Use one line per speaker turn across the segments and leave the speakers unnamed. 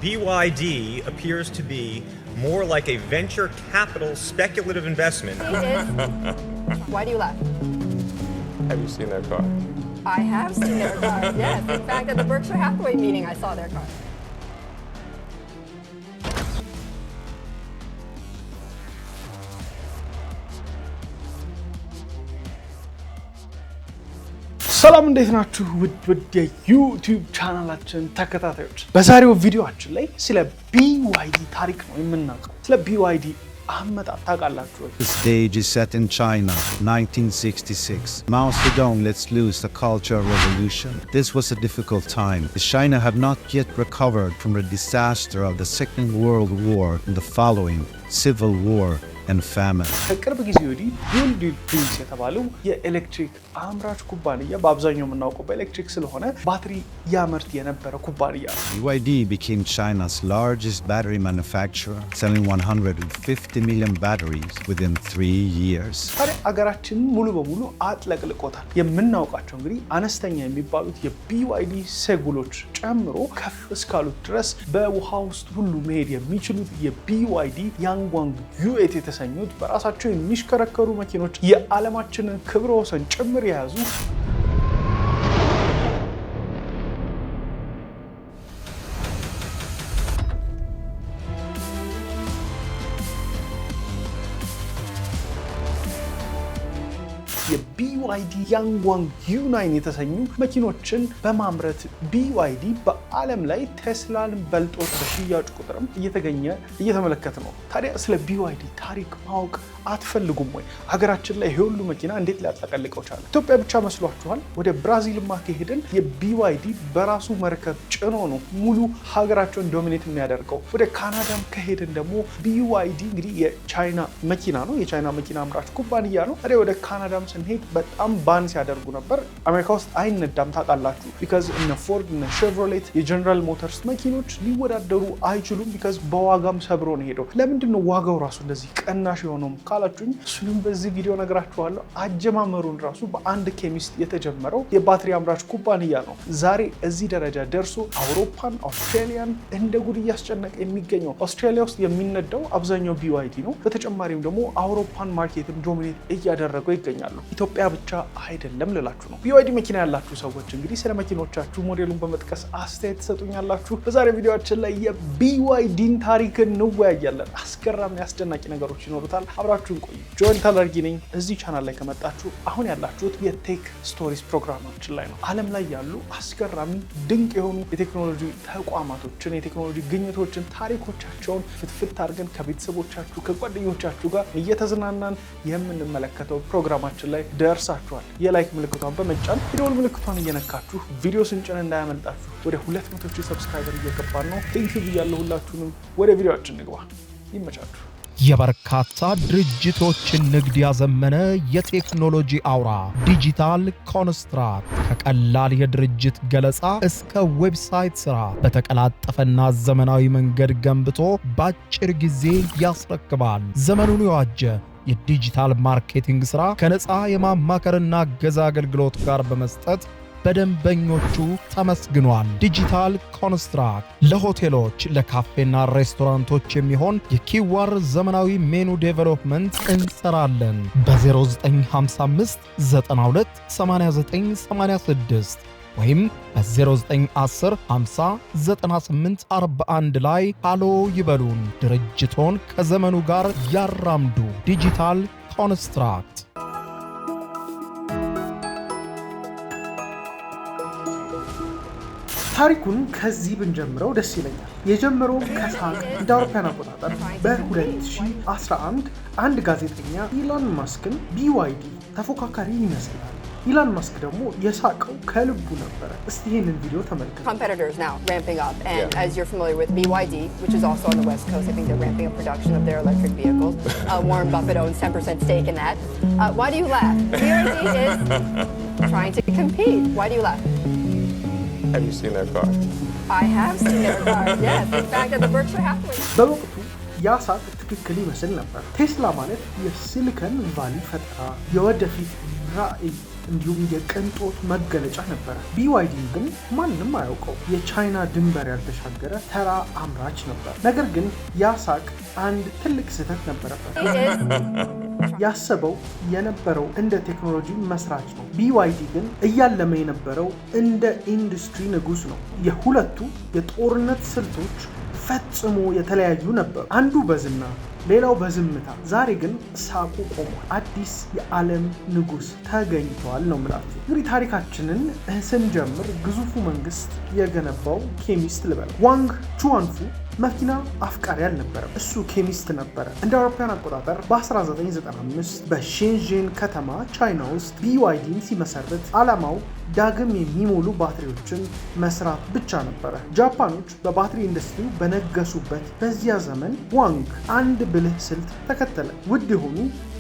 BYD appears to be more like a venture capital speculative investment.
Why do you laugh?
Have you seen their car?
I have seen their car, yes. In fact, at the Berkshire Hathaway meeting, I saw their car.
ሰላም እንዴት ናችሁ? ውድ የዩቲዩብ ቻናላችን ተከታታዮች፣ በዛሬው ቪዲዮአችን ላይ ስለ BYD ታሪክ ነው የምናውቀው። ስለ BYD አመጣጥ ታውቃላችሁ?
The stage is set in China, 1966. Mao Zedong lets loose the Cultural Revolution. This was a difficult time, as China had not yet recovered from the disaster of the Second World War and the following Civil War and famine.
ከቅርብ ጊዜ ወዲህ BYD የተባለው የኤሌክትሪክ አምራች ኩባንያ በአብዛኛው የምናውቀው በኤሌክትሪክ ስለሆነ ባትሪ ያመርት የነበረ ኩባንያ ነው።
BYD became China's largest battery manufacturer, selling 150 million batteries within 3 years.
ታዲያ አገራችንን ሙሉ በሙሉ አጥለቅልቆታል። የምናውቃቸው እንግዲህ አነስተኛ የሚባሉት የBYD ሴጉሎች ጨምሮ ከፍ እስካሉት ድረስ በውሃ ውስጥ ሁሉ መሄድ የሚችሉት የBYD ያንጓንግ ዩኤት የተሰኙት በራሳቸው የሚሽከረከሩ መኪኖች የዓለማችንን ክብረ ወሰን ጭምር የያዙ BYD ያንጓንግ U9 የተሰኙ መኪኖችን በማምረት BYD በዓለም ላይ ቴስላን በልጦት በሽያጭ ቁጥርም እየተመለከተ ነው። ታዲያ ስለ BYD ታሪክ ማወቅ አትፈልጉም ወይ? ሀገራችን ላይ ሁሉ መኪና እንዴት ሊያጠቃልቀው ቻለ? ኢትዮጵያ ብቻ መስሏችኋል? ወደ ብራዚልማ ከሄድን የBYD በራሱ መርከብ ጭኖ ነው ሙሉ ሀገራቸውን ዶሚኔት የሚያደርገው። ወደ ካናዳም ከሄድን ደግሞ BYD እንግዲህ የቻይና መኪና ነው፣ የቻይና መኪና አምራች ኩባንያ ነው። ታዲያ ወደ ካናዳም ስንሄድ በጣም ባን ሲያደርጉ ነበር። አሜሪካ ውስጥ አይነዳም ታውቃላችሁ። ቢካዝ እነ ፎርድ እነ ሼቭሮሌት የጀነራል ሞተርስ መኪኖች ሊወዳደሩ አይችሉም። ቢካዝ በዋጋም ሰብሮ ነው ሄደው። ለምንድን ነው ዋጋው ራሱ እንደዚህ ቀናሽ የሆነው ካላችሁኝ እሱንም በዚህ ቪዲዮ ነግራችኋለሁ። አጀማመሩን ራሱ በአንድ ኬሚስት የተጀመረው የባትሪ አምራች ኩባንያ ነው። ዛሬ እዚህ ደረጃ ደርሶ አውሮፓን አውስትራሊያን እንደ ጉድ እያስጨነቀ የሚገኘው። አውስትራሊያ ውስጥ የሚነዳው አብዛኛው BYD ነው። በተጨማሪም ደግሞ አውሮፓን ማርኬትን ዶሚኔት እያደረገው ይገኛሉ። ኢትዮጵያ ብቻ አይደለም ልላችሁ ነው። BYD መኪና ያላችሁ ሰዎች እንግዲህ ስለ መኪኖቻችሁ ሞዴሉን በመጥቀስ አስተያየት ትሰጡኛላችሁ። በዛሬ ቪዲዮአችን ላይ የBYDን ታሪክ እንወያያለን። አስገራሚ አስደናቂ ነገሮች ይኖሩታል። አብራችሁን ቆዩ። ጆን ታለርጊ ነኝ። እዚህ ቻናል ላይ ከመጣችሁ አሁን ያላችሁት የቴክ ስቶሪስ ፕሮግራማችን ላይ ነው። ዓለም ላይ ያሉ አስገራሚ ድንቅ የሆኑ የቴክኖሎጂ ተቋማቶችን፣ የቴክኖሎጂ ግኝቶችን፣ ታሪኮቻቸውን ፍትፍት አድርገን ከቤተሰቦቻችሁ ከጓደኞቻችሁ ጋር እየተዝናናን የምንመለከተው ፕሮግራማችን ላይ ደርሳችኋል። የላይክ ምልክቷን በመጫን የደወል ምልክቷን እየነካችሁ ቪዲዮ ስንጭን እንዳያመልጣችሁ። ወደ 200 ሰብስክራይበር እየገባን ነው። ቴንክ ዩ ብያለሁ ሁላችሁንም። ወደ ቪዲዮአችን እንግባ። ይመቻችሁ።
የበርካታ ድርጅቶችን ንግድ ያዘመነ የቴክኖሎጂ አውራ ዲጂታል ኮንስትራክት ከቀላል የድርጅት ገለጻ እስከ ዌብሳይት ስራ በተቀላጠፈና ዘመናዊ መንገድ ገንብቶ በአጭር ጊዜ ያስረክባል። ዘመኑን የዋጀ የዲጂታል ማርኬቲንግ ስራ ከነፃ የማማከርና ገዛ አገልግሎት ጋር በመስጠት በደንበኞቹ ተመስግኗል። ዲጂታል ኮንስትራክት ለሆቴሎች፣ ለካፌና ሬስቶራንቶች የሚሆን የኪዋር ዘመናዊ ሜኑ ዴቨሎፕመንት እንሰራለን። በ0955 92 89 86 ወይም በ0910 50 98 41 ላይ ሃሎ ይበሉን። ድርጅቶን ከዘመኑ ጋር ያራምዱ። ዲጂታል ኮንስትራክት።
ታሪኩን ከዚህ ብንጀምረው ደስ ይለኛል። የጀመረው ከሳቅ እንደ አውሮፓውያን አቆጣጠር በ2011 አንድ ጋዜጠኛ ኢሎን ማስክን BYD ተፎካካሪ ይመስላል። ኢሎን ማስክ ደግሞ የሳቀው ከልቡ ነበር። እስቲ ይሄንን ቪዲዮ ተመልከቱ።
Competitors now ramping up, and as you're familiar with BYD, which is also on the West Coast, I think they're ramping up production of their electric vehicles. Warren Buffett owns 10% stake in that. Why do you laugh? BYD is trying to compete. Why do you laugh?
Have you seen their car?
I have seen their car, yes. In fact, at the Berkshire Hathaway.
በወቅቱ ያሳቅ ትክክል ይመስል ነበር። ቴስላ ማለት የሲሊከን ቫሊ ፈጠራ፣ የወደፊት ራዕይ እንዲሁም የቅንጦት መገለጫ ነበረ። BYD ግን ማንም አያውቀው የቻይና ድንበር ያልተሻገረ ተራ አምራች ነበር። ነገር ግን ያ ሳቅ አንድ ትልቅ ስህተት ነበረበት። ያሰበው የነበረው እንደ ቴክኖሎጂ መስራች ነው። BYD ግን እያለመ የነበረው እንደ ኢንዱስትሪ ንጉስ ነው። የሁለቱ የጦርነት ስልቶች ፈጽሞ የተለያዩ ነበሩ። አንዱ በዝና ሌላው በዝምታ። ዛሬ ግን ሳቁ ቆሟል። አዲስ የዓለም ንጉስ ተገኝቷል ነው ምላችሁ። እንግዲህ ታሪካችንን ስንጀምር ግዙፉ መንግስት የገነባው ኬሚስት ልበለው ዋንግ ቹዋንፉ መኪና አፍቃሪ አልነበረም። እሱ ኬሚስት ነበረ። እንደ አውሮፓውያን አቆጣጠር በ1995 በሼንዤን ከተማ ቻይና ውስጥ BYDን ሲመሰርት ዓላማው ዳግም የሚሞሉ ባትሪዎችን መስራት ብቻ ነበረ። ጃፓኖች በባትሪ ኢንዱስትሪው በነገሱበት በዚያ ዘመን ዋንግ አንድ ብልህ ስልት ተከተለ። ውድ የሆኑ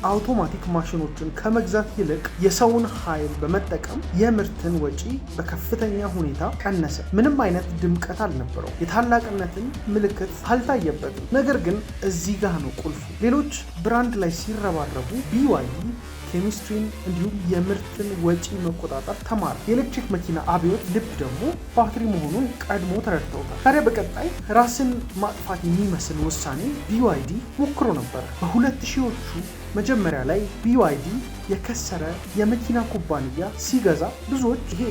አውቶማቲክ ማሽኖችን ከመግዛት ይልቅ የሰውን ኃይል በመጠቀም የምርትን ወጪ በከፍተኛ ሁኔታ ቀነሰ። ምንም አይነት ድምቀት አልነበረው። የታላቅነትን ምልክት አልታየበትም። ነገር ግን እዚህ ጋር ነው ቁልፉ። ሌሎች ብራንድ ላይ ሲረባረቡ BYD ኬሚስትሪን እንዲሁም የምርትን ወጪ መቆጣጠር ተማረ። የኤሌክትሪክ መኪና አብዮት ልብ ደግሞ ባትሪ መሆኑን ቀድሞ ተረድተውታል። ታዲያ በቀጣይ ራስን ማጥፋት የሚመስል ውሳኔ BYD ሞክሮ ነበር። በ2000ዎቹ መጀመሪያ ላይ BYD የከሰረ የመኪና ኩባንያ ሲገዛ ብዙዎች ይሄ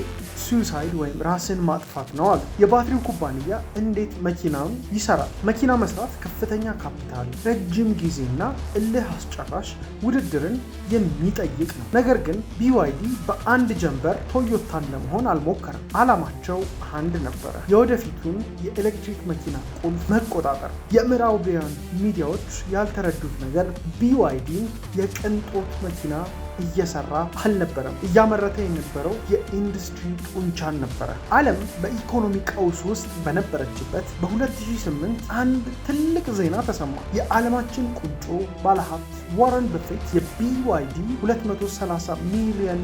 ሱሳይድ ወይም ራስን ማጥፋት ነው አሉ። የባትሪው ኩባንያ እንዴት መኪናውን ይሰራል? መኪና መስራት ከፍተኛ ካፒታል፣ ረጅም ጊዜና እልህ አስጨራሽ ውድድርን የሚጠይቅ ነው። ነገር ግን BYD በአንድ ጀንበር ቶዮታን ለመሆን አልሞከረም። ዓላማቸው አንድ ነበረ፣ የወደፊቱን የኤሌክትሪክ መኪና ቁልፍ መቆጣጠር። የምዕራባውያን ሚዲያዎች ያልተረዱት ነገር BYDን የቅንጦት መኪና እየሰራ አልነበረም። እያመረተ የነበረው የኢንዱስትሪ ጡንቻን ነበረ። ዓለም በኢኮኖሚ ቀውስ ውስጥ በነበረችበት በ2008 አንድ ትልቅ ዜና ተሰማ። የዓለማችን ቁንጮ ባለሀብት ዋረን በፌት የBYD $230 ሚሊዮን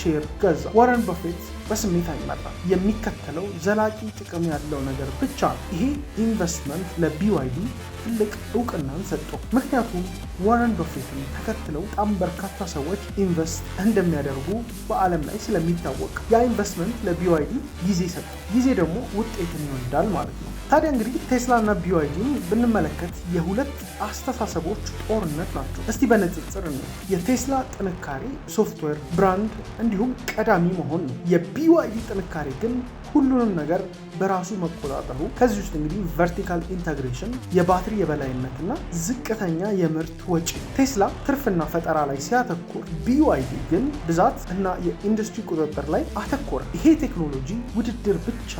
ሼር ገዛ። ዋረን በፌት በስሜት አይመራም። የሚከተለው ዘላቂ ጥቅም ያለው ነገር ብቻ ነው። ይሄ ኢንቨስትመንት ለBYD ትልቅ እውቅናን ሰጠው። ምክንያቱም ዋረን በፌትን ተከትለው በጣም በርካታ ሰዎች ኢንቨስት እንደሚያደርጉ በዓለም ላይ ስለሚታወቅ ያ ኢንቨስትመንት ለBYD ጊዜ ሰጠው። ጊዜ ደግሞ ውጤትን ይወልዳል ማለት ነው። ታዲያ እንግዲህ ቴስላ እና BYDን ብንመለከት የሁለት አስተሳሰቦች ጦርነት ናቸው። እስቲ በንጽጽር ነው። የቴስላ ጥንካሬ ሶፍትዌር፣ ብራንድ እንዲሁም ቀዳሚ መሆን ነው። የBYD ጥንካሬ ግን ሁሉንም ነገር በራሱ መቆጣጠሩ። ከዚህ ውስጥ እንግዲህ ቨርቲካል ኢንተግሬሽን፣ የባትሪ የበላይነትና ዝቅተኛ የምርት ወጪ። ቴስላ ትርፍና ፈጠራ ላይ ሲያተኩር BYD ግን ብዛት እና የኢንዱስትሪ ቁጥጥር ላይ አተኮረ። ይሄ ቴክኖሎጂ ውድድር ብቻ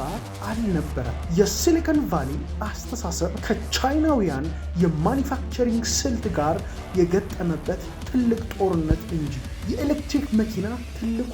አልነበረም። የሲሊኮን ቫሊ አስተሳሰብ ከቻይናውያን የማኒፋክቸሪንግ ስልት ጋር የገጠመበት ትልቅ ጦርነት እንጂ። የኤሌክትሪክ መኪና ትልቁ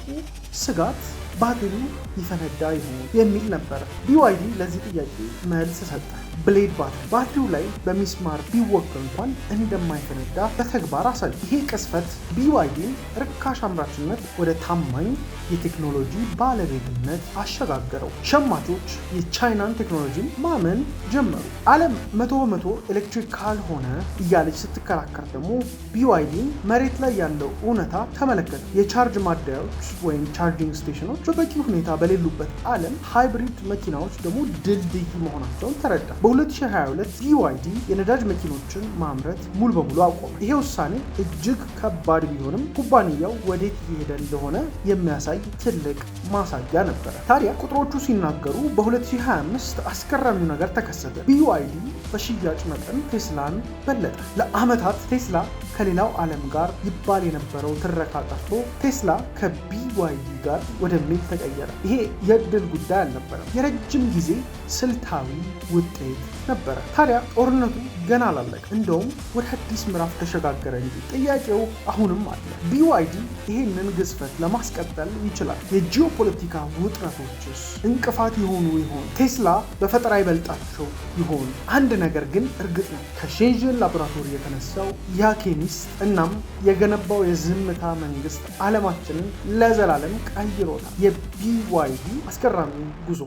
ስጋት ባትሪው ይፈነዳ ይሆን የሚል ነበር። BYD ለዚህ ጥያቄ መልስ ሰጠ። ብሌድ ባትሪው ላይ በሚስማር ቢወጋ እንኳን እንደማይፈነዳ በተግባር አሳየ። ይሄ ቅስፈት BYDን ርካሽ አምራችነት ወደ ታማኝ የቴክኖሎጂ ባለቤትነት አሸጋገረው። ሸማቾች የቻይናን ቴክኖሎጂን ማመን ጀመሩ። ዓለም 100% ኤሌክትሪክ ካልሆነ እያለች ስትከራከር ደግሞ BYDን መሬት ላይ ያለው እውነታ ተመለከተ። የቻርጅ ማደያዎች ወይም ቻርጂንግ ስቴሽኖች በበቂ ሁኔታ በሌሉበት ዓለም ሃይብሪድ መኪናዎች ደግሞ ድልድይ መሆናቸውን ተረዳ። በ2022 BYD የነዳጅ መኪኖችን ማምረት ሙሉ በሙሉ አቆመ። ይሄ ውሳኔ እጅግ ከባድ ቢሆንም ኩባንያው ወዴት እየሄደ እንደሆነ የሚያሳይ ትልቅ ማሳያ ነበረ። ታዲያ ቁጥሮቹ ሲናገሩ በ2025 አስገራሚው ነገር ተከሰተ። BYD በሽያጭ መጠን ቴስላን በለጠ። ለዓመታት ቴስላ ከሌላው ዓለም ጋር ይባል የነበረው ትረካ ጠፍቶ ቴስላ ከBYD ጋር ወደሚል ተቀየረ። ይሄ የዕድል ጉዳይ አልነበረም፣ የረጅም ጊዜ ስልታዊ ውጤት ነበረ። ታዲያ ጦርነቱ ገና አላለቀ፣ እንደውም ወደ አዲስ ምዕራፍ ተሸጋገረ እንጂ ጥያቄው አሁንም አለ። BYD ይሄንን ግዝፈት ለማስቀጠል ይችላል? የጂኦፖለቲካ ውጥረቶችስ እንቅፋት የሆኑ ይሆን? ቴስላ በፈጠራ ይበልጣቸው ይሆን? አንድ ነገር ግን እርግጥ ነው፣ ከሼንዥን ላቦራቶሪ የተነሳው ያ ኬሚስት እናም የገነባው የዝምታ መንግስት ዓለማችንን ለዘላለም ቀይሮታል። የBYD አስገራሚ ጉዞ።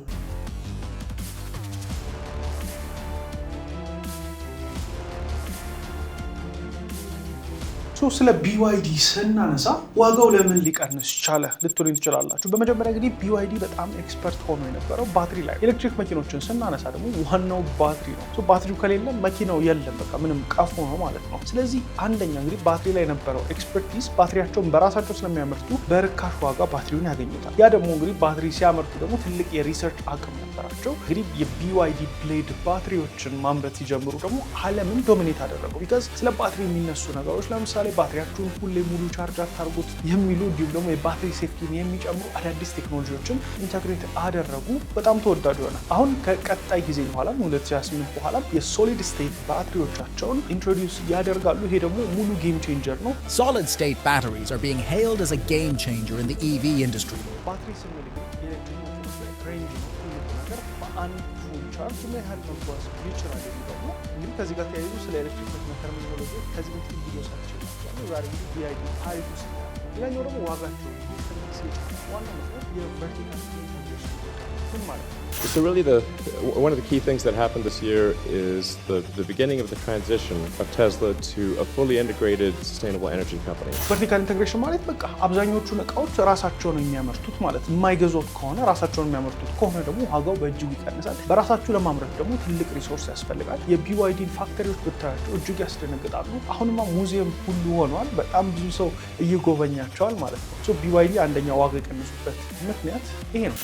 ስለ BYD ስናነሳ ዋጋው ለምን ሊቀንስ ቻለ ልትሉኝ ትችላላችሁ። በመጀመሪያ እንግዲህ BYD በጣም ኤክስፐርት ሆኖ የነበረው ባትሪ ላይ። ኤሌክትሪክ መኪኖችን ስናነሳ ደግሞ ዋናው ባትሪ ነው። ባትሪው ከሌለ መኪናው የለም፣ በቃ ምንም ቀፎ ነው ማለት ነው። ስለዚህ አንደኛ እንግዲህ ባትሪ ላይ የነበረው ኤክስፐርቲዝ ባትሪያቸውን በራሳቸው ስለሚያመርቱ በርካሽ ዋጋ ባትሪውን ያገኙታል። ያ ደግሞ እንግዲህ ባትሪ ሲያመርቱ ደግሞ ትልቅ የሪሰርች አቅም ነበራቸው። እንግዲህ የBYD ብሌድ ባትሪዎችን ማምረት ሲጀምሩ ደግሞ ዓለምን ዶሚኔት አደረጉ። ቢካዝ ስለ ባትሪ የሚነሱ ነገሮች ለምሳሌ ባትሪያችሁን ሁሌ ሙሉ ቻርጅ አታርጉት የሚሉ እንዲሁም ደግሞ የባትሪ ሴፍቲን የሚጨምሩ አዳዲስ ቴክኖሎጂዎችን ኢንተግሬት አደረጉ። በጣም ተወዳጁ ሆነ። አሁን ከቀጣይ ጊዜ በኋላ 2028 በኋላ የሶሊድ ስቴት ባትሪዎቻቸውን ኢንትሮዲውስ ያደርጋሉ። ይሄ ደግሞ ሙሉ ጌም ቼንጀር ነው።
Solid state batteries are being hailed as a game changer in the EV industry.
ባትሪ ስንል የኤሌክትሪክ መኪኖች ሬንጅ ነው። ሁሉ ነገር በአንድ ፉል ቻርጅ ምን ያህል መጓዝ ይችላል የሚለው ነው። እንግዲህ ከዚህ ጋር ተያይዞ ስለ ኤሌክትሪክ መኪና ተርሚኖሎጂ ከዚህ በፊት ቪዲዮ ሰርች ናቸው። ዛሬ እንግዲህ BYD ታሪክ ውስጥ ሌላኛው ደግሞ ዋጋቸው ሊቀንስ ይችላል። ዋና ምክንያት የቨርቲካል ኢንተግሬሽን ምን ማለት ነው?
So really one of the key things that happened this year is the beginning of the transition of Tesla to a fully integrated sustainable energy company.
ቨርቲካል ኢንተግሬሽን ማለት በቃ አብዛኞቹን እቃዎች ራሳቸው ነው የሚያመርቱት ማለት ነው። የማይገዙት ከሆነ ራሳቸውን የሚያመርቱት ከሆነ ደግሞ ዋጋው በእጅጉ ይቀንሳል። በራሳችሁ ለማምረት ደግሞ ትልቅ ሪሶርስ ያስፈልጋል። የBYD ፋክተሪዎች ብታያቸው እጅግ ያስደነግጣሉ። አሁንማ ሙዚየም ሁሉ ሆኗል። በጣም ብዙ ሰው እየጎበኛቸዋል ማለት ነው። BYD አንደኛ ዋጋ የቀነሱበት ምክንያት ይሄ ነው።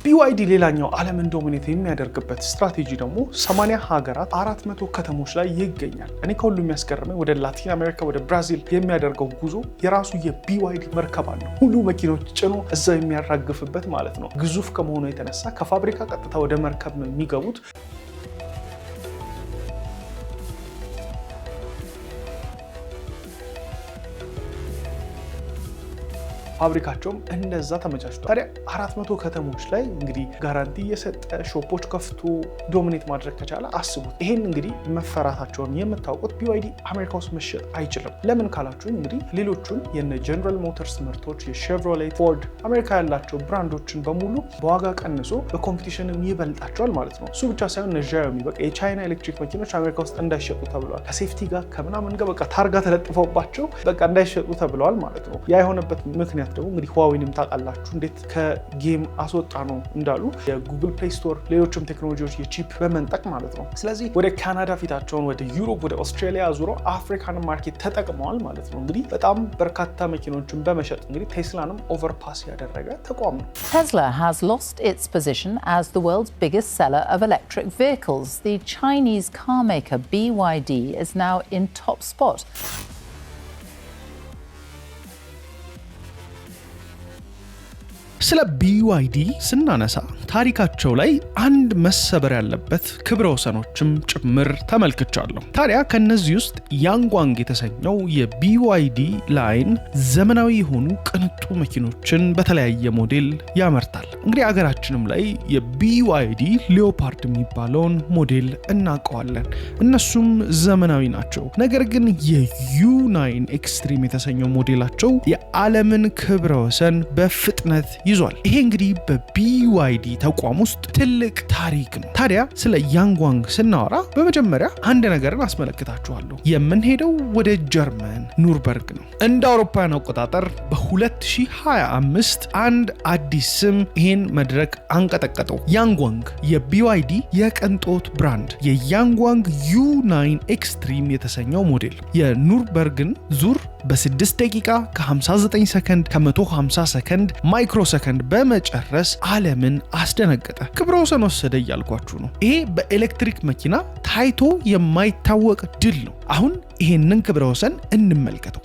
BYD ሌላኛው ዓለምን ዶሚኔት የሚያደርግበት ስትራቴጂ ደግሞ 80 ሀገራት 400 ከተሞች ላይ ይገኛል። እኔ ከሁሉ የሚያስገርመኝ ወደ ላቲን አሜሪካ ወደ ብራዚል የሚያደርገው ጉዞ የራሱ የBYD መርከብ አለው። ሁሉ መኪኖች ጭኖ እዛው የሚያራግፍበት ማለት ነው። ግዙፍ ከመሆኑ የተነሳ ከፋብሪካ ቀጥታ ወደ መርከብ ነው የሚገቡት። ፋብሪካቸውም እንደዛ ተመቻችቷል። ታዲያ 400 ከተሞች ላይ እንግዲህ ጋራንቲ እየሰጠ ሾፖች ከፍቶ ዶሚኔት ማድረግ ከቻለ አስቡት። ይሄን እንግዲህ መፈራታቸውን የምታውቁት BYD አሜሪካ ውስጥ መሸጥ አይችልም። ለምን ካላችሁኝ እንግዲህ ሌሎቹን የነ ጀነራል ሞተርስ ምርቶች የሼቭሮሌት፣ ፎርድ አሜሪካ ያላቸው ብራንዶችን በሙሉ በዋጋ ቀንሶ በኮምፒቲሽንም ይበልጣቸዋል ማለት ነው። እሱ ብቻ ሳይሆን ዣዮሚ በቃ የቻይና ኤሌክትሪክ መኪኖች አሜሪካ ውስጥ እንዳይሸጡ ተብለዋል። ከሴፍቲ ጋር ከምናምን ጋር በቃ ታርጋ ተለጥፈውባቸው በቃ እንዳይሸጡ ተብለዋል ማለት ነው። ያ የሆነበት ምክንያት ደግሞ እንግዲህ ሁዋዌንም ታውቃላችሁ እንዴት ከጌም አስወጣ ነው እንዳሉ የጉግል ፕሌይ ስቶር ሌሎችም ቴክኖሎጂዎች የቺፕ በመንጠቅ ማለት ነው። ስለዚህ ወደ ካናዳ ፊታቸውን ወደ ዩሮፕ ወደ ኦስትሬሊያ ዙሮ አፍሪካን ማርኬት ተጠቅመዋል ማለት ነው። እንግዲህ በጣም በርካታ መኪኖችን በመሸጥ እንግዲህ ቴስላንም ኦቨርፓስ ያደረገ ተቋም ነው።
Tesla has lost its position as the world's biggest seller of electric vehicles. The Chinese car maker BYD is now in top spot.
ስለ BYD ስናነሳ ታሪካቸው ላይ አንድ መሰበር ያለበት ክብረ ወሰኖችም ጭምር ተመልክቻለሁ። ታዲያ ከነዚህ ውስጥ ያንጓንግ የተሰኘው የBYD ላይን ዘመናዊ የሆኑ ቅንጡ መኪኖችን በተለያየ ሞዴል ያመርታል። እንግዲህ አገራችንም ላይ የBYD ሊዮፓርድ የሚባለውን ሞዴል እናውቀዋለን። እነሱም ዘመናዊ ናቸው። ነገር ግን የU9 ኤክስትሪም የተሰኘው ሞዴላቸው የዓለምን ክብረ ወሰን በፍጥነት ይዟል። ይሄ እንግዲህ በBYD ተቋም ውስጥ ትልቅ ታሪክ ነው። ታዲያ ስለ ያንጓንግ ስናወራ በመጀመሪያ አንድ ነገርን አስመለክታችኋለሁ። የምንሄደው ወደ ጀርመን ኑርበርግ ነው። እንደ አውሮፓውያን አቆጣጠር በ2025 አንድ አዲስ ስም ይሄን መድረክ አንቀጠቀጠው። ያንጓንግ የBYD የቅንጦት ብራንድ የያንጓንግ U9 ኤክስትሪም የተሰኘው ሞዴል የኑርበርግን ዙር በ6 ደቂቃ ከ59 ሰከንድ ከ150 ሰከንድ ማይክሮ ሰከንድ በመጨረስ ዓለምን አስደነገጠ። ክብረ ወሰን ወሰደ እያልኳችሁ ነው። ይሄ በኤሌክትሪክ መኪና ታይቶ የማይታወቅ ድል ነው። አሁን ይሄንን ክብረ ወሰን እንመልከተው።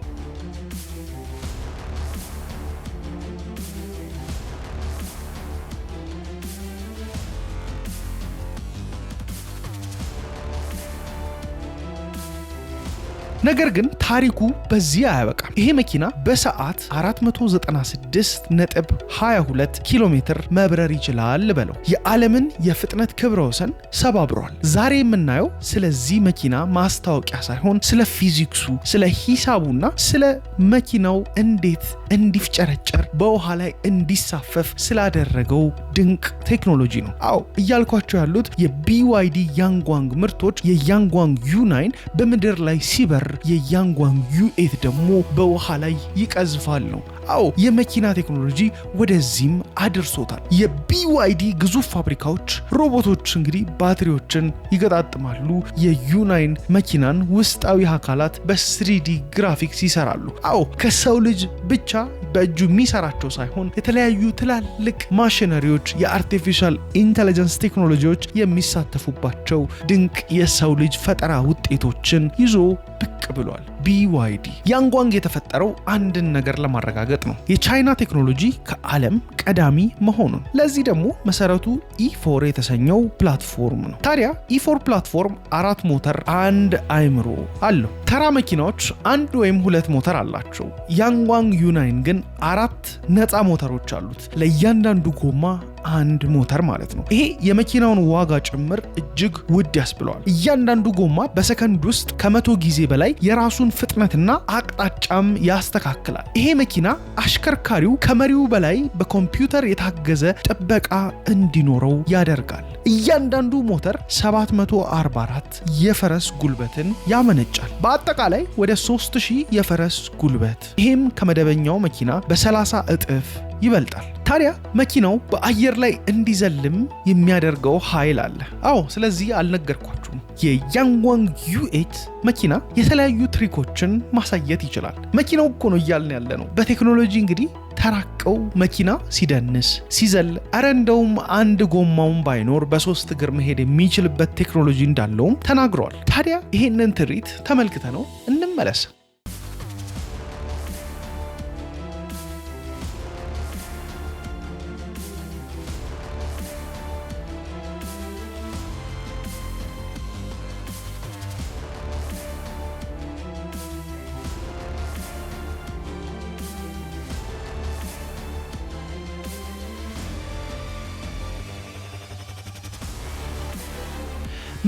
ነገር ግን ታሪኩ በዚህ አያበቃም። ይሄ መኪና በሰዓት 496.22 ኪሎ ሜትር መብረር ይችላል በለው። የዓለምን የፍጥነት ክብረ ወሰን ሰባብሯል። ዛሬ የምናየው ስለዚህ መኪና ማስታወቂያ ሳይሆን ስለ ፊዚክሱ፣ ስለ ሂሳቡና ስለ መኪናው እንዴት እንዲፍጨረጨር በውሃ ላይ እንዲሳፈፍ ስላደረገው ድንቅ ቴክኖሎጂ ነው። አዎ እያልኳቸው ያሉት የቢዋይዲ ያንጓንግ ምርቶች የያንጓንግ ዩ9 በምድር ላይ ሲበር የያንጓንግ ዩ8 ደግሞ በውሃ ላይ ይቀዝፋል ነው። አዎ የመኪና ቴክኖሎጂ ወደዚህም አድርሶታል። የቢዋይዲ ግዙፍ ፋብሪካዎች ሮቦቶች እንግዲህ ባትሪዎችን ይገጣጥማሉ። የዩ9 መኪናን ውስጣዊ አካላት በ3D ግራፊክስ ይሰራሉ። አዎ ከሰው ልጅ ብቻ በእጁ የሚሰራቸው ሳይሆን የተለያዩ ትላልቅ ማሽነሪዎች፣ የአርቲፊሻል ኢንተለጀንስ ቴክኖሎጂዎች የሚሳተፉባቸው ድንቅ የሰው ልጅ ፈጠራ ውጤቶችን ይዞ ብቅ ብሏል። BYD ያንጓንግ የተፈጠረው አንድን ነገር ለማረጋገጥ ነው፣ የቻይና ቴክኖሎጂ ከዓለም ቀዳሚ መሆኑን። ለዚህ ደግሞ መሰረቱ E4 የተሰኘው ፕላትፎርም ነው። ታዲያ E4 ፕላትፎርም 4 ሞተር፣ 1 አይምሮ አለው። ተራ መኪናዎች 1 ወይም 2 ሞተር አላቸው። ያንጓንግ ዩ9 ግን 4 ነፃ ሞተሮች አሉት፣ ለእያንዳንዱ ጎማ 1 ሞተር ማለት ነው። ይሄ የመኪናውን ዋጋ ጭምር እጅግ ውድ ያስብለዋል። እያንዳንዱ ጎማ በሰከንድ ውስጥ ከ100 ጊዜ በላይ የራሱን ፍጥነትና አቅጣጫም ያስተካክላል። ይሄ መኪና አሽከርካሪው ከመሪው በላይ በኮምፒውተር የታገዘ ጥበቃ እንዲኖረው ያደርጋል። እያንዳንዱ ሞተር 744 የፈረስ ጉልበትን ያመነጫል። በአጠቃላይ ወደ 3000 የፈረስ ጉልበት። ይሄም ከመደበኛው መኪና በ30 እጥፍ ይበልጣል። ታዲያ መኪናው በአየር ላይ እንዲዘልም የሚያደርገው ኃይል አለ። አዎ ስለዚህ አልነገርኳችሁም። የያንጓንግ ዩ8 መኪና የተለያዩ ትሪኮችን ማሳየት ይችላል። መኪናው እኮ ነው እያልን ያለ ነው። በቴክኖሎጂ እንግዲህ ተራቀው መኪና ሲደንስ ሲዘል፣ አረ እንደውም 1 ጎማውን ባይኖር በ3 እግር መሄድ የሚችልበት ቴክኖሎጂ እንዳለውም ተናግረዋል። ታዲያ ይሄንን ትርኢት ተመልክተ ነው እንመለስ።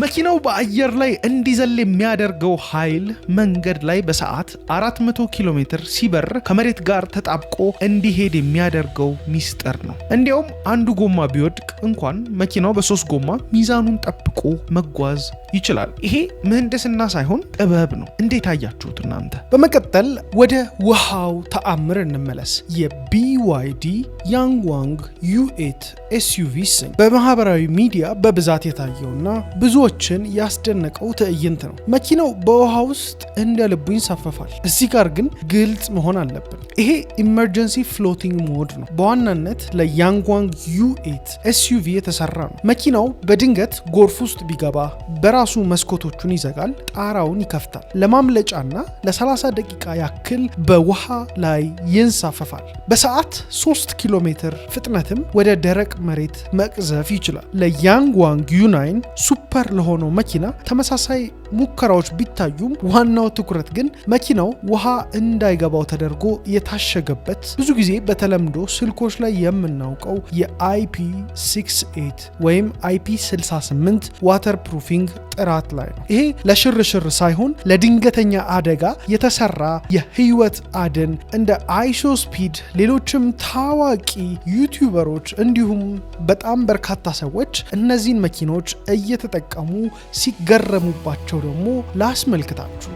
መኪናው በአየር ላይ እንዲዘል የሚያደርገው ኃይል መንገድ ላይ በሰዓት 400 ኪሎ ሜትር ሲበር ከመሬት ጋር ተጣብቆ እንዲሄድ የሚያደርገው ሚስጥር ነው። እንዲያውም 1 ጎማ ቢወድቅ እንኳን መኪናው በ3 ጎማ ሚዛኑን ጠብቆ መጓዝ ይችላል። ይሄ ምህንድስና ሳይሆን ጥበብ ነው። እንዴት አያችሁት እናንተ? በመቀጠል ወደ ውሃው ተአምር እንመለስ። የቢዋይዲ ያንጓንግ ዩ8 SUV ሲኝ በማህበራዊ ሚዲያ በብዛት የታየውና ብዙዎችን ያስደነቀው ትዕይንት ነው። መኪናው በውሃ ውስጥ እንደ ልቡ ይንሳፈፋል። እዚህ ጋር ግን ግልጽ መሆን አለብን። ይሄ ኢመርጀንሲ ፍሎቲንግ ሞድ ነው። በዋናነት ለያንጓንግ ዩ8 SUV የተሰራ ነው። መኪናው በድንገት ጎርፍ ውስጥ ቢገባ በራሱ መስኮቶቹን ይዘጋል፣ ጣራውን ይከፍታል። ለማምለጫና ለ30 ደቂቃ ያክል በውሃ ላይ ይንሳፈፋል። በሰዓት 3 ኪሎ ሜትር ፍጥነትም ወደ ደረቅ መሬት መቅዘፍ ይችላል። ለያንጓንግ ዩ9 ሱፐር ለሆነው መኪና ተመሳሳይ ሙከራዎች ቢታዩም ዋናው ትኩረት ግን መኪናው ውሃ እንዳይገባው ተደርጎ የታሸገበት ብዙ ጊዜ በተለምዶ ስልኮች ላይ የምናውቀው የIP68 ወይም IP68 ዋተር ፕሩፊንግ ጥራት ላይ ነው። ይሄ ለሽርሽር ሳይሆን ለድንገተኛ አደጋ የተሰራ የህይወት አድን እንደ አይሶስፒድ፣ ሌሎችም ታዋቂ ዩቲዩበሮች እንዲሁም በጣም በርካታ ሰዎች እነዚህን መኪኖች እየተጠቀሙ ሲገረሙባቸው ደግሞ ላስመልክታችሁ።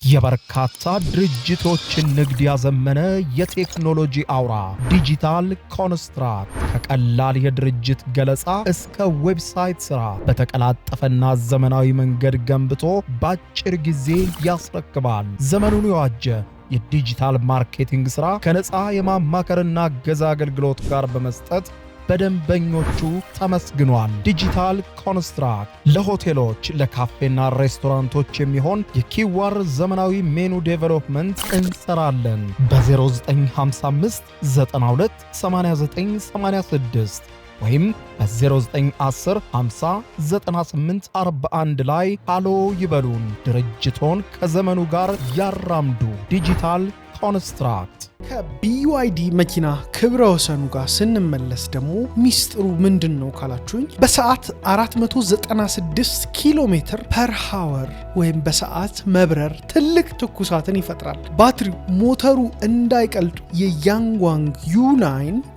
የበርካታ ድርጅቶችን ንግድ ያዘመነ የቴክኖሎጂ አውራ ዲጂታል ኮንስትራክት ከቀላል የድርጅት ገለጻ እስከ ዌብሳይት ስራ በተቀላጠፈና ዘመናዊ መንገድ ገንብቶ በአጭር ጊዜ ያስረክባል። ዘመኑን የዋጀ የዲጂታል ማርኬቲንግ ስራ ከነፃ የማማከርና ገዛ አገልግሎት ጋር በመስጠት በደንበኞቹ ተመስግኗል። ዲጂታል ኮንስትራክት ለሆቴሎች፣ ለካፌና ሬስቶራንቶች የሚሆን የኪዋር ዘመናዊ ሜኑ ዴቨሎፕመንት እንሰራለን። በ0955 92 8986 ወይም በ0910 50 98 41 ላይ ሃሎ ይበሉን። ድርጅቶን ከዘመኑ ጋር ያራምዱ። ዲጂታል ኮንስትራክት።
ከቢዋይዲ መኪና ክብረ ወሰኑ ጋር ስንመለስ ደግሞ ሚስጥሩ ምንድን ነው ካላችሁኝ፣ በሰዓት 496 ኪሎ ሜትር ፐር ሃወር ወይም በሰዓት መብረር ትልቅ ትኩሳትን ይፈጥራል። ባትሪው ሞተሩ እንዳይቀልጡ የያንጓንግ ዩ9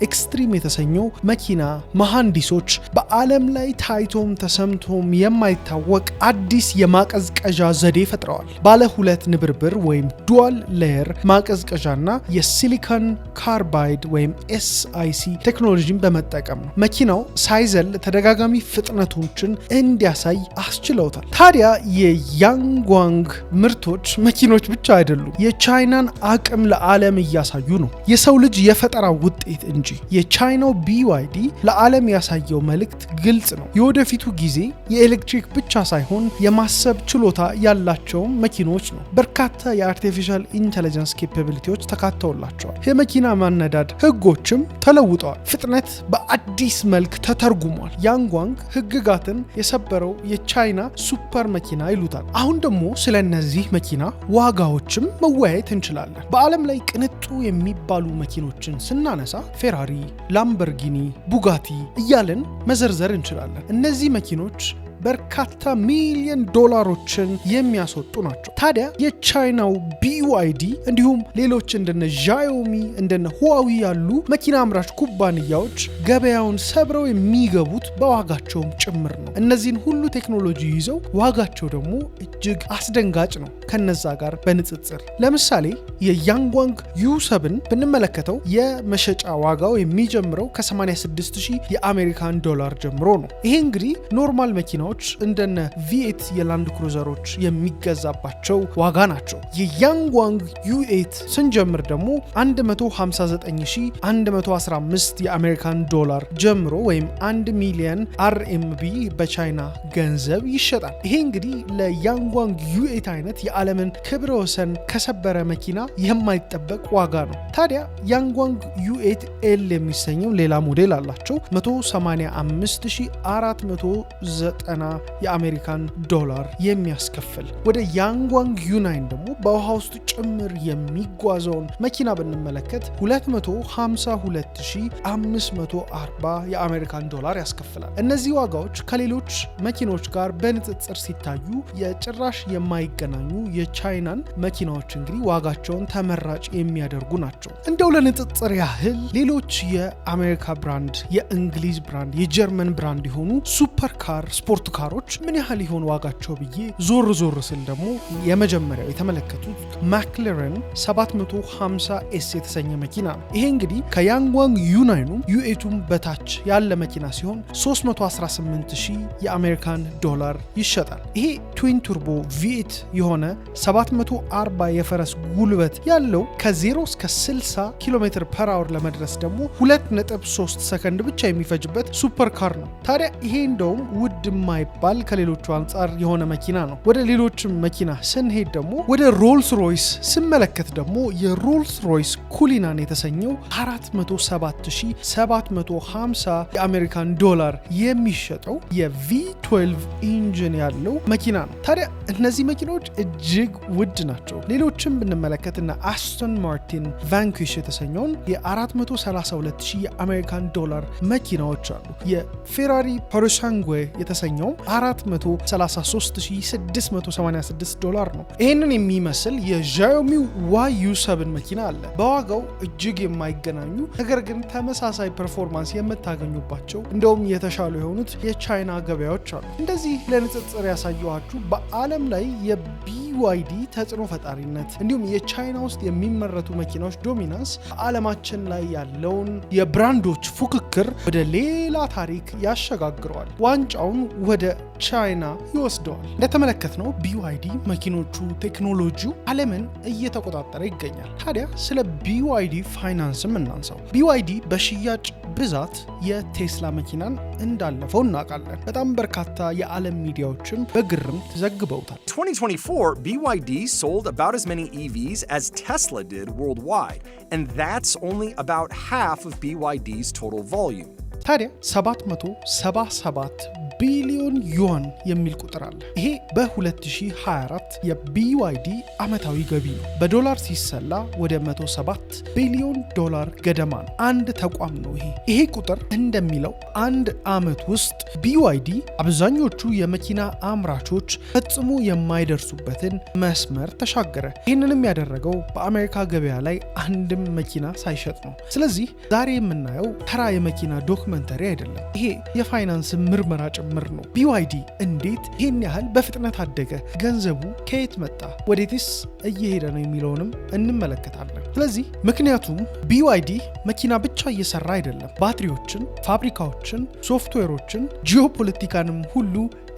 ኤክስትሪም የተሰኘው መኪና መሐንዲሶች በዓለም ላይ ታይቶም ተሰምቶም የማይታወቅ አዲስ የማቀዝቀዣ ዘዴ ፈጥረዋል። ባለ ሁለት ንብርብር ወይም ዱዋል ሌየር ማቀዝቀዣና የሲሊኮን ካርባይድ ወይም SiC ቴክኖሎጂን በመጠቀም ነው። መኪናው ሳይዘል ተደጋጋሚ ፍጥነቶችን እንዲያሳይ አስችለውታል። ታዲያ የያንጓንግ ምርቶች መኪኖች ብቻ አይደሉም፣ የቻይናን አቅም ለዓለም እያሳዩ ነው። የሰው ልጅ የፈጠራ ውጤት እንጂ። የቻይናው BYD ለዓለም ያሳየው መልእክት ግልጽ ነው። የወደፊቱ ጊዜ የኤሌክትሪክ ብቻ ሳይሆን የማሰብ ችሎታ ያላቸው መኪኖች ነው። በርካታ የአርቲፊሻል ኢንተለጀንስ ኬፓቢሊቲዎች ተካተውላቸዋል። የመኪና ማነዳድ ህጎችም ተለውጠዋል። ፍጥነት በአዲስ መልክ ተተርጉሟል። ያንጓንግ ህግጋትን የሰበረው የቻይና ሱፐር መኪና ይሉታል። አሁን ደግሞ ስለ እነዚህ መኪና ዋጋዎችም መወያየት እንችላለን። በዓለም ላይ ቅንጡ የሚባሉ መኪኖችን ስናነሳ ፌራሪ፣ ላምበርጊኒ፣ ቡጋቲ እያልን መዘርዘር እንችላለን። እነዚህ መኪኖች በርካታ ሚሊዮን ዶላሮችን የሚያስወጡ ናቸው። ታዲያ የቻይናው BYD እንዲሁም ሌሎች እንደነ ዣዮሚ እንደነ ሁዋዊ ያሉ መኪና አምራች ኩባንያዎች ገበያውን ሰብረው የሚገቡት በዋጋቸውም ጭምር ነው። እነዚህን ሁሉ ቴክኖሎጂ ይዘው ዋጋቸው ደግሞ እጅግ አስደንጋጭ ነው ከነዛ ጋር በንጽጽር። ለምሳሌ የያንጓንግ ዩ7 ብንመለከተው የመሸጫ ዋጋው የሚጀምረው ከ86,000 የአሜሪካን ዶላር ጀምሮ ነው። ይሄ እንግዲህ ኖርማል መኪናዎች እንደነ V8 የላንድ ክሩዘሮች የሚገዛባቸው ዋጋ ናቸው። የያንጓንግ U8 ስንጀምር ደግሞ 159,115 የአሜሪካን ዶላር ጀምሮ ወይም 1 ሚሊዮን RMB በቻይና ገንዘብ ይሸጣል። ይሄ እንግዲህ ለያንጓንግ U8 አይነት የዓለምን ክብረ ወሰን ከሰበረ መኪና የማይጠበቅ ዋጋ ነው። ታዲያ ያንጓንግ U8 L የሚሰኘው ሌላ ሞዴል አላቸው። 185,490 የአሜሪካን ዶላር የሚያስከፍል። ወደ ያንጓንግ ዩ9 ደግሞ በውሃ ውስጥ ጭምር የሚጓዘውን መኪና ብንመለከት 252,540 የአሜሪካን ዶላር ያስከፍላል። እነዚህ ዋጋዎች ከሌሎች መኪኖች ጋር በንጽጽር ሲታዩ የጭራሽ የማይገናኙ የቻይናን መኪናዎች እንግዲህ ዋጋቸውን ተመራጭ የሚያደርጉ ናቸው። እንደው ለንጽጽር ያህል ሌሎች የአሜሪካ ብራንድ፣ የእንግሊዝ ብራንድ፣ የጀርመን ብራንድ የሆኑ ሱፐር ካር ስፖርት ካሮች ምን ያህል ይሆን ዋጋቸው ብዬ ዞር ስል ደግሞ የመጀመሪያው የተመለከቱት ማክለረን 750S የተሰኘ መኪና ነው። ይሄ እንግዲህ ከያንጓንግ ዩ9ም U8ም በታች ያለ መኪና ሲሆን 318,000 የአሜሪካን ዶላር ይሸጣል። ይሄ ትዊን ቱርቦ V8 የሆነ 740 የፈረስ ጉልበት ያለው ከ0 እስከ 60 ኪሎ ሜትር ፐር አወር ለመድረስ ደግሞ 2.3 ሰከንድ ብቻ የሚፈጅበት ሱፐር ካር ነው። ታዲያ ይሄ እንደውም ውድ የማይባል ከሌሎቹ አንጻር የሆነ መኪና ነው። ወደ ሌሎችም መኪና ስንሄድ ደግሞ ወደ ሮልስ ሮይስ ስመለከት ደግሞ የሮልስ ሮይስ ኩሊናን የተሰኘው 407,750 የአሜሪካን ዶላር የሚሸጠው የV12 ኢንጂን ያለው መኪና ነው። ታዲያ እነዚህ መኪናዎች እጅግ ውድ ናቸው። ሌሎችም ብንመለከትና አስቶን ማርቲን ቫንኩሽ የተሰኘውን የ432,000 የአሜሪካን ዶላር መኪናዎች አሉ። የፌራሪ ፐሩሳንጉ የተሰኘው 433,686 ዶላር ነው። ይህንን የሚመስል የዣዮሚው YU7 መኪና አለ። በዋጋው እጅግ የማይገናኙ ነገር ግን ተመሳሳይ ፐርፎርማንስ የምታገኙባቸው እንደውም የተሻሉ የሆኑት የቻይና ገበያዎች አሉ። እንደዚህ ለንጽጽር ያሳየኋችሁ በዓለም ላይ የBYD ተጽዕኖ ፈጣሪነት እንዲሁም የቻይና ውስጥ የሚመረቱ መኪናዎች ዶሚናንስ በዓለማችን ላይ ያለውን የብራንዶች ፉክክር ወደ ሌላ ታሪክ ያሸጋግረዋል። ዋንጫውን ወደ ቻይና ይወስደዋል። እንደተመለከትነው BYD መኪኖቹ፣ ቴክኖሎጂው ዓለምን እየተቆጣጠረ ይገኛል። ታዲያ ስለ BYD ፋይናንስም እናንሳው። BYD በሽያጭ ብዛት የቴስላ መኪናን እንዳለፈው እናውቃለን። በጣም በርካታ የዓለም ሚዲያዎችም በግርምት ዘግበውታል።
2024, BYD sold about as many EVs as Tesla did worldwide, and that's only about half of BYD's total volume.
ታዲያ 777 ቢሊዮን ዩዋን የሚል ቁጥር አለ። ይሄ በ2024 የBYD ዓመታዊ ገቢ ነው። በዶላር ሲሰላ ወደ 107 ቢሊዮን ዶላር ገደማ ነው። አንድ ተቋም ነው ይሄ ቁጥር እንደሚለው አንድ ዓመት ውስጥ BYD አብዛኞቹ የመኪና አምራቾች ፈጽሞ የማይደርሱበትን መስመር ተሻገረ። ይህንንም ያደረገው በአሜሪካ ገበያ ላይ አንድም መኪና ሳይሸጥ ነው። ስለዚህ ዛሬ የምናየው ተራ የመኪና ዶክመንተሪ አይደለም። ይሄ የፋይናንስ ምርመራ ጭምር ነው። BYD እንዴት ይህን ያህል በፍጥነት አደገ? ገንዘቡ ከየት መጣ? ወዴትስ እየሄደ ነው የሚለውንም እንመለከታለን። ስለዚህ ምክንያቱም BYD መኪና ብቻ እየሰራ አይደለም። ባትሪዎችን፣ ፋብሪካዎችን፣ ሶፍትዌሮችን፣ ጂኦፖለቲካንም ሁሉ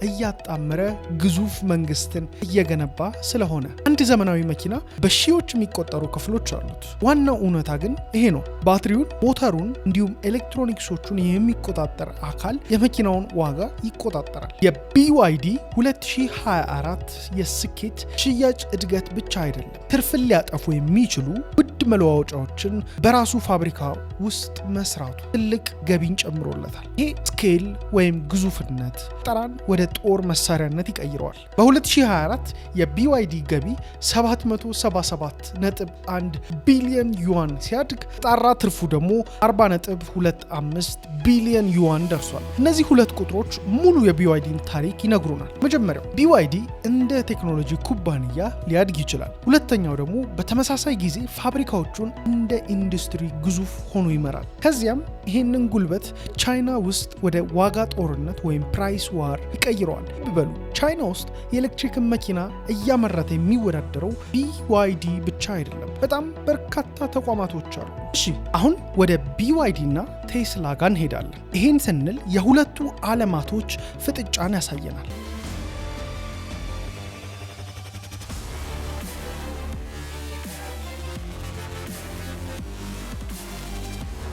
እያጣመረ ግዙፍ መንግስትን እየገነባ ስለሆነ አንድ ዘመናዊ መኪና በሺዎች የሚቆጠሩ ክፍሎች አሉት። ዋናው እውነታ ግን ይሄ ነው። ባትሪውን፣ ሞተሩን እንዲሁም ኤሌክትሮኒክሶቹን የሚቆጣጠር አካል የመኪናውን ዋጋ ይቆጣጠራል። የBYD 2024 የስኬት ሽያጭ እድገት ብቻ አይደለም። ትርፍን ሊያጠፉ የሚችሉ ውድ መለዋወጫዎችን በራሱ ፋብሪካ ውስጥ መስራቱ ትልቅ ገቢን ጨምሮለታል። ይሄ ስኬል ወይም ግዙፍነት ጠራን ወደ ጦር መሳሪያነት ይቀይረዋል። በ2024 የBYD ገቢ 777.1 ቢሊዮን ዩዋን ሲያድግ ጣራ ትርፉ ደግሞ 40.25 ቢሊዮን ዩዋን ደርሷል። እነዚህ ሁለት ቁጥሮች ሙሉ የBYDን ታሪክ ይነግሩናል። መጀመሪያው BYD እንደ ቴክኖሎጂ ኩባንያ ሊያድግ ይችላል። ሁለተኛው ደግሞ በተመሳሳይ ጊዜ ፋብሪካዎቹን እንደ ኢንዱስትሪ ግዙፍ ሆኖ ይመራል። ከዚያም ይህንን ጉልበት ቻይና ውስጥ ወደ ዋጋ ጦርነት ወይም ፕራይስ ዋር ይቀይረዋል። በሉ ቻይና ውስጥ የኤሌክትሪክ መኪና እያመረተ የሚወዳደረው BYD ብቻ አይደለም። በጣም በርካታ ተቋማቶች አሉ። እሺ አሁን ወደ BYD እና ቴስላ ጋር እንሄዳለን። ይህን ስንል የሁለቱ ዓለማቶች ፍጥጫን ያሳየናል።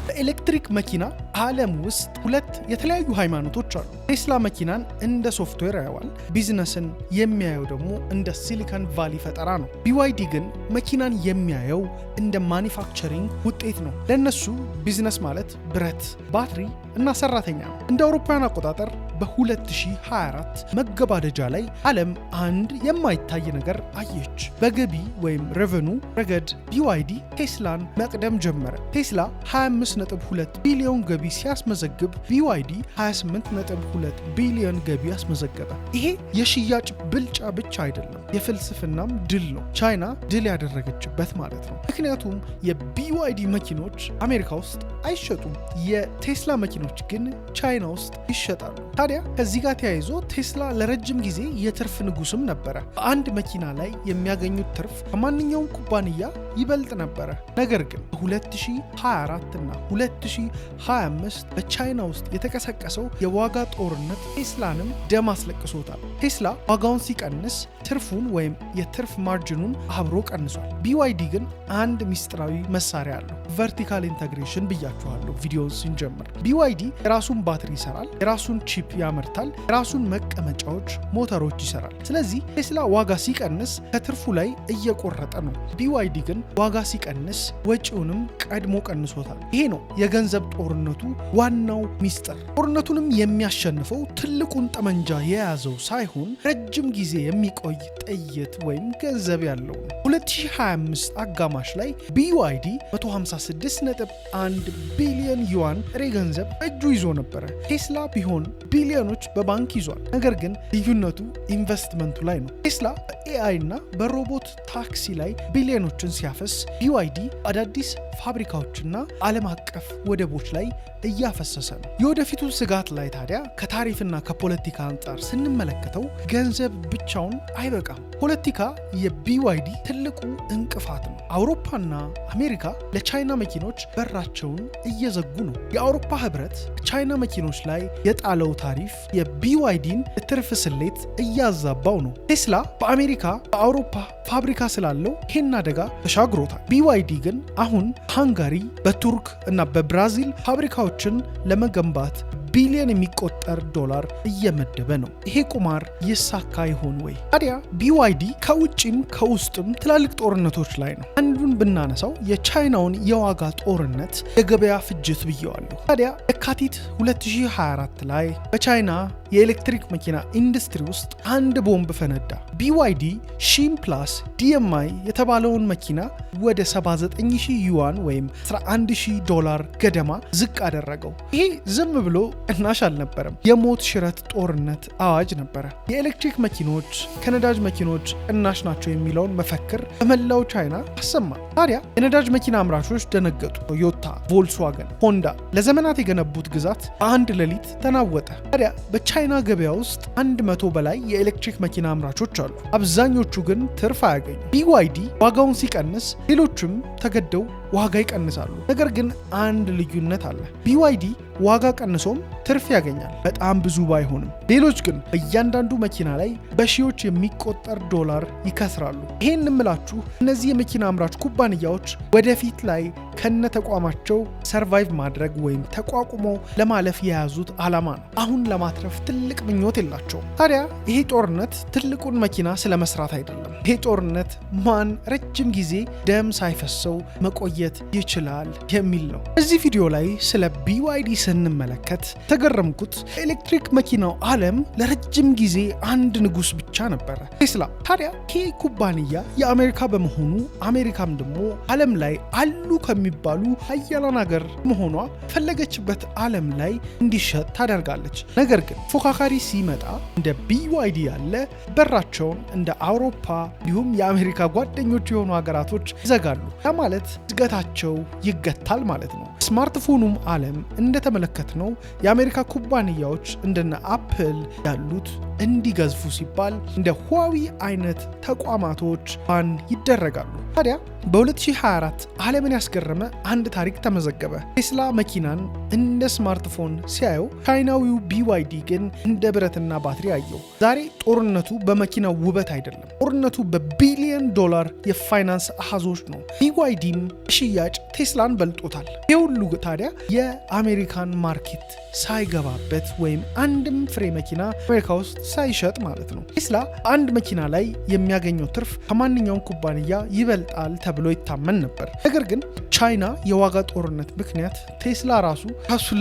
በኤሌክትሪክ መኪና ዓለም ውስጥ ሁለት የተለያዩ ሃይማኖቶች አሉ። ቴስላ መኪናን እንደ ሶፍትዌር ያየዋል። ቢዝነስን የሚያየው ደግሞ እንደ ሲሊኮን ቫሊ ፈጠራ ነው። BYD ግን መኪናን የሚያየው እንደ ማኒፋክቸሪንግ ውጤት ነው። ለነሱ ቢዝነስ ማለት ብረት፣ ባትሪ እና ሰራተኛ ነው። እንደ አውሮፓውያን አቆጣጠር በ2024 መገባደጃ ላይ ዓለም አንድ የማይታይ ነገር አየች። በገቢ ወይም ሬቨኑ ረገድ BYD ቴስላን መቅደም ጀመረ። ቴስላ 25.2 ቢሊዮን ገቢ ሲያስመዘግብ BYD 28.2 ቢሊዮን ገቢ አስመዘገበ። ይሄ የሽያጭ ብልጫ ብቻ አይደለም፣ የፍልስፍናም ድል ነው። ቻይና ድል ያደረገችበት ማለት ነው። ምክንያቱም የBYD መኪኖች አሜሪካ ውስጥ አይሸጡም፣ የቴስላ መኪኖች ግን ቻይና ውስጥ ይሸጣሉ። ታዲያ ከዚህ ጋር ተያይዞ ቴስላ ለረጅም ጊዜ የትርፍ ንጉስም ነበረ። በአንድ መኪና ላይ የሚያገኙት ትርፍ ከማንኛውም ኩባንያ ይበልጥ ነበረ። ነገር ግን በ2024 እና 2025 በቻይና ውስጥ የተቀሰቀሰው የዋጋ ጦርነት ቴስላንም ደም አስለቅሶታል። ቴስላ ዋጋውን ሲቀንስ ትርፉን ወይም የትርፍ ማርጅኑን አብሮ ቀንሷል። BYD ግን አንድ ሚስጥራዊ መሳሪያ አለው። ቨርቲካል ኢንተግሬሽን ብያችኋለሁ ቪዲዮውን ስንጀምር። BYD የራሱን ባትሪ ይሰራል፣ የራሱን ቺፕ ያመርታል፣ የራሱን መቀመጫዎች፣ ሞተሮች ይሰራል። ስለዚህ ቴስላ ዋጋ ሲቀንስ ከትርፉ ላይ እየቆረጠ ነው። BYD ግን ዋጋ ሲቀንስ ወጪውንም ቀድሞ ቀንሶታል። ይሄ ነው የገንዘብ ጦርነቱ ዋናው ሚስጥር። ጦርነቱንም የሚያሸንፈው ትልቁን ጠመንጃ የያዘው ሳይሆን ረጅም ጊዜ የሚቆይ ጥይት ወይም ገንዘብ ያለው ነው። 2025 አጋማሽ ላይ BYD 156.1 ቢሊዮን ዩዋን ጥሬ ገንዘብ እጁ ይዞ ነበረ። ቴስላ ቢሆን ቢሊዮኖች በባንክ ይዟል። ነገር ግን ልዩነቱ ኢንቨስትመንቱ ላይ ነው። ቴስላ በኤአይ እና በሮቦት ታክሲ ላይ ቢሊዮኖችን ሲያፈስ፣ BYD አዳዲስ ፋብሪካዎችና ዓለም አቀፍ ወደቦች ላይ እያፈሰሰ ነው። የወደፊቱ ስጋት ላይ ታዲያ ከታሪፍና ከፖለቲካ አንጻር ስንመለከተው ገንዘብ ብቻውን አይበቃም። ፖለቲካ የቢዋይዲ ትልቁ እንቅፋት ነው። አውሮፓና አሜሪካ ለቻይና መኪኖች በራቸውን እየዘጉ ነው። የአውሮፓ ህብረት ቻይና መኪኖች ላይ የጣለው ታሪፍ የቢዋይዲን ትርፍ ስሌት እያዛባው ነው። ቴስላ በአሜሪካ በአውሮፓ ፋብሪካ ስላለው ይህን አደጋ ተሻግሮታል። ቢዋይዲ ግን አሁን ሃንጋሪ፣ በቱርክ እና በብራዚል ፋብሪካዎችን ለመገንባት ቢሊዮን የሚቆጠር ዶላር እየመደበ ነው። ይሄ ቁማር ይሳካ ይሆን ወይ? ታዲያ ቢዋይዲ ከውጭም ከውስጥም ትላልቅ ጦርነቶች ላይ ነው። አንዱን ብናነሳው የቻይናውን የዋጋ ጦርነት የገበያ ፍጅት ብየዋለሁ። ታዲያ የካቲት 2024 ላይ በቻይና የኤሌክትሪክ መኪና ኢንዱስትሪ ውስጥ አንድ ቦምብ ፈነዳ። ቢዋይዲ ሺም ፕላስ ዲኤምአይ የተባለውን መኪና ወደ 79000 ዩዋን ወይም $11000 ገደማ ዝቅ አደረገው። ይሄ ዝም ብሎ ቅናሽ አልነበረም፣ የሞት ሽረት ጦርነት አዋጅ ነበረ። የኤሌክትሪክ መኪኖች ከነዳጅ መኪኖች ቅናሽ ናቸው የሚለውን መፈክር በመላው ቻይና አሰማ። ታዲያ የነዳጅ መኪና አምራቾች ደነገጡ። ቶዮታ፣ ቮልስዋገን፣ ሆንዳ ለዘመናት የገነቡት ግዛት በአንድ ሌሊት ተናወጠ። ታዲያ በቻይና ገበያ ውስጥ 100 በላይ የኤሌክትሪክ መኪና አምራቾች አሉ። አብዛኞቹ ግን ትርፍ አያገኙ። ቢዋይዲ ዋጋውን ሲቀንስ ሌሎችም ተገደው ዋጋ ይቀንሳሉ። ነገር ግን አንድ ልዩነት አለ። ቢዋይዲ ዋጋ ቀንሶም ትርፍ ያገኛል፣ በጣም ብዙ ባይሆንም። ሌሎች ግን በእያንዳንዱ መኪና ላይ በሺዎች የሚቆጠር ዶላር ይከስራሉ። ይሄን እምላችሁ እነዚህ የመኪና አምራች ኩባንያዎች ወደፊት ላይ ከነ ተቋማቸው ሰርቫይቭ ማድረግ ወይም ተቋቁሞ ለማለፍ የያዙት ዓላማ ነው። አሁን ለማትረፍ ትልቅ ምኞት የላቸውም። ታዲያ ይሄ ጦርነት ትልቁን መኪና ስለመስራት አይደለም። ይሄ ጦርነት ማን ረጅም ጊዜ ደም ሳይፈሰው መቆየት ይችላል የሚል ነው። እዚህ ቪዲዮ ላይ ስለ ቢዋይዲ ስንመለከት ተገረምኩት። ኤሌክትሪክ መኪናው ዓለም ለረጅም ጊዜ አንድ ንጉስ ብቻ ነበረ፣ ቴስላ። ታዲያ ይሄ ኩባንያ የአሜሪካ በመሆኑ አሜሪካም ደግሞ ዓለም ላይ አሉ ከሚባሉ ሀያላን ሀገር መሆኗ ፈለገችበት ዓለም ላይ እንዲሸጥ ታደርጋለች። ነገር ግን ፎካካሪ ሲመጣ እንደ ቢዋይዲ ያለ በራቸውን እንደ አውሮፓ እንዲሁም የአሜሪካ ጓደኞች የሆኑ ሀገራቶች ይዘጋሉ። ያ ማለት እድገታቸው ይገታል ማለት ነው። ስማርትፎኑም ዓለም እንደተመለከትነው የአሜሪካ ኩባንያዎች እንደነ አፕል ያሉት እንዲገዝፉ ሲባል እንደ ሁዋዊ አይነት ተቋማቶች ባን ይደረጋሉ። ታዲያ በ2024 ዓለምን ያስገረመ አንድ ታሪክ ተመዘገበ። ቴስላ መኪናን እንደ ስማርትፎን ሲያየው ቻይናዊው ቢዋይዲ ግን እንደ ብረትና ባትሪ አየው። ዛሬ ጦርነቱ በመኪናው ውበት አይደለም፣ ጦርነቱ በቢሊዮን ዶላር የፋይናንስ አሃዞች ነው። ቢዋይዲም ሽያጭ ቴስላን በልጦታል። የሁሉ ታዲያ የአሜሪካን ማርኬት ሳይገባበት ወይም አንድም ፍሬ መኪና አሜሪካ ውስጥ ሳይሸጥ ማለት ነው። ቴስላ አንድ መኪና ላይ የሚያገኘው ትርፍ ከማንኛውም ኩባንያ ይበልጣል ተብሎ ይታመን ነበር። ነገር ግን ቻይና የዋጋ ጦርነት ምክንያት ቴስላ ራሱን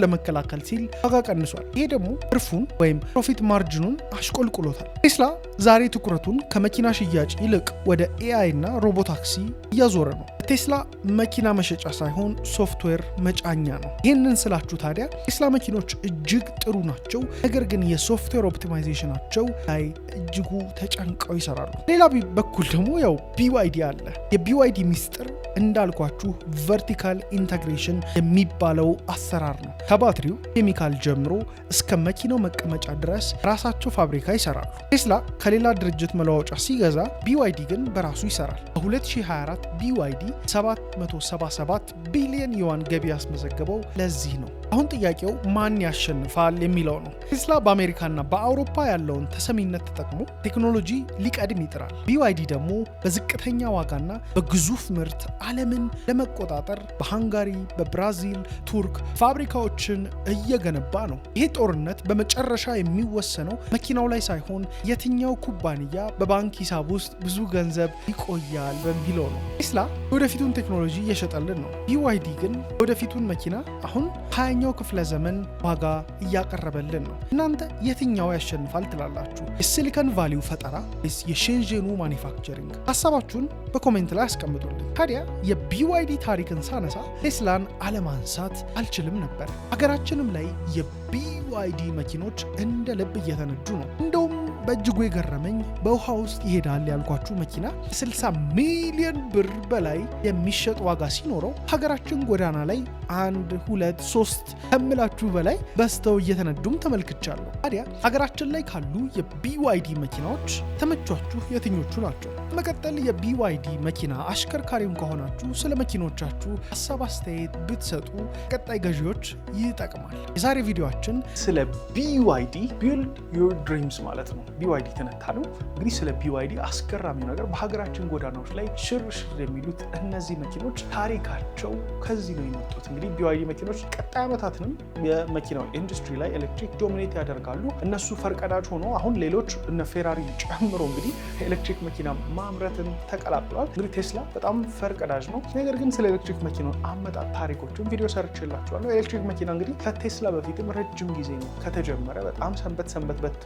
ለመከላከል ሲል ዋጋ ቀንሷል። ይሄ ደግሞ ትርፉን ወይም ፕሮፊት ማርጅኑን አሽቆልቁሎታል። ቴስላ ዛሬ ትኩረቱን ከመኪና ሽያጭ ይልቅ ወደ ኤአይ እና ሮቦታክሲ እያዞረ ነው። ቴስላ መኪና መሸጫ ሳይሆን ሶፍትዌር መጫኛ ነው። ይህንን ስላችሁ ታዲያ ቴስላ መኪኖች እጅግ ጥሩ ናቸው፣ ነገር ግን የሶፍትዌር ኦፕቲማይዜሽናቸው ላይ እጅጉ ተጨንቀው ይሰራሉ። ሌላ በኩል ደግሞ ያው ቢዋይዲ አለ። የቢዋይዲ ሚስጥር እንዳልኳችሁ ቨርቲካል ኢንተግሬሽን የሚባለው አሰራር ነው። ከባትሪው ኬሚካል ጀምሮ እስከ መኪናው መቀመጫ ድረስ ራሳቸው ፋብሪካ ይሰራሉ። ቴስላ ከሌላ ድርጅት መለዋወጫ ሲገዛ፣ ቢዋይዲ ግን በራሱ ይሰራል። በ2024 ቢዋይዲ 777 ቢሊዮን ዩዋን ገቢ ያስመዘገበው ለዚህ ነው። አሁን ጥያቄው ማን ያሸንፋል የሚለው ነው። ቴስላ በአሜሪካና በአውሮፓ ያለውን ተሰሚነት ተጠቅሞ ቴክኖሎጂ ሊቀድም ይጥራል። ቢዋይዲ ደግሞ በዝቅተኛ ዋጋና በግዙፍ ምርት ዓለምን ለመቆጣጠር በሃንጋሪ፣ በብራዚል፣ ቱርክ ፋብሪካዎችን እየገነባ ነው። ይሄ ጦርነት በመጨረሻ የሚወሰነው መኪናው ላይ ሳይሆን የትኛው ኩባንያ በባንክ ሂሳብ ውስጥ ብዙ ገንዘብ ይቆያል በሚለው ነው። ቴስላ ወደፊቱን ቴክኖሎጂ እየሸጠልን ነው። ቢዋይዲ ግን ወደፊቱን መኪና አሁን 20ኛው ክፍለ ዘመን ዋጋ እያቀረበልን ነው። እናንተ የትኛው ያሸንፋል ትላላችሁ? የሲሊከን ቫሊው ፈጠራ ወይስ የሼንዤኑ ማኒፋክቸሪንግ? ሀሳባችሁን በኮሜንት ላይ አስቀምጡልን። ታዲያ የቢዋይዲ ታሪክን ሳነሳ ቴስላን አለማንሳት አልችልም ነበር። ሀገራችንም ላይ የቢዋይዲ መኪኖች እንደ ልብ እየተነዱ ነው። እንደውም በእጅጉ የገረመኝ በውሃ ውስጥ ይሄዳል ያልኳችሁ መኪና 60 ሚሊዮን ብር በላይ የሚሸጥ ዋጋ ሲኖረው ሀገራችን ጎዳና ላይ 1 2 3 ከምላችሁ በላይ በስተው እየተነዱም ተመልክቻለሁ። ታዲያ ሀገራችን ላይ ካሉ የቢዋይዲ መኪናዎች ተመቿችሁ የትኞቹ ናቸው? በመቀጠል የቢዋይዲ መኪና አሽከርካሪም ከሆናችሁ ስለ መኪኖቻችሁ ሀሳብ አስተያየት ብትሰጡ ቀጣይ ገዢዎች ይጠቅማል። የዛሬ ቪዲዮአችን ስለ BYD ቢልድ ዩር ድሪምስ ማለት ነው BYD ተነታነው። እንግዲህ ስለ BYD አስገራሚው ነገር በሀገራችን ጎዳናዎች ላይ ሽርሽር የሚሉት እነዚህ መኪኖች ታሪካቸው ከዚህ ነው የመጡት። እንግዲህ BYD መኪኖች ቀጣይ ዓመታትንም የመኪናው ኢንዱስትሪ ላይ ኤሌክትሪክ ዶሚኔት ያደርጋሉ። እነሱ ፈርቀዳጅ ሆኖ አሁን ሌሎች እነ ፌራሪ ጨምሮ እንግዲህ ኤሌክትሪክ መኪና ማምረትን ተቀላቅሏል። እንግዲህ ቴስላ በጣም ፈርቀዳጅ ነው። ነገር ግን ስለ ኤሌክትሪክ መኪና አመጣጥ ታሪኮችን ቪዲዮ ሰርችላችኋለሁ። ኤሌክትሪክ መኪና እንግዲህ ከቴስላ በፊትም ረጅም ጊዜ ነው ከተጀመረ በጣም ሰንበት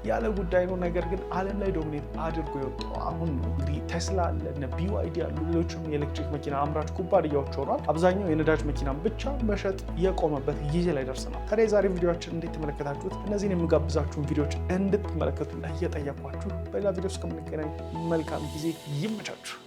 ያለ ጉዳይ ነው። ነገር ግን ዓለም ላይ ዶሚኔት አድርጎ የወጣው አሁን ነው። እንግዲህ ቴስላ አለ፣ እነ BYD ያሉ ሌሎችም የኤሌክትሪክ መኪና አምራች ኩባንያዎች ሆኗል። አብዛኛው የነዳጅ መኪና ብቻ መሸጥ የቆመበት ጊዜ ላይ ደርሰናል። ታዲያ የዛሬ ቪዲዮችን እንዴት ተመለከታችሁት? እነዚህን የምጋብዛችሁን ቪዲዮዎች እንድትመለከቱ እየጠየኳችሁ በሌላ ቪዲዮ እስከምንገናኝ መልካም ጊዜ ይመቻችሁ።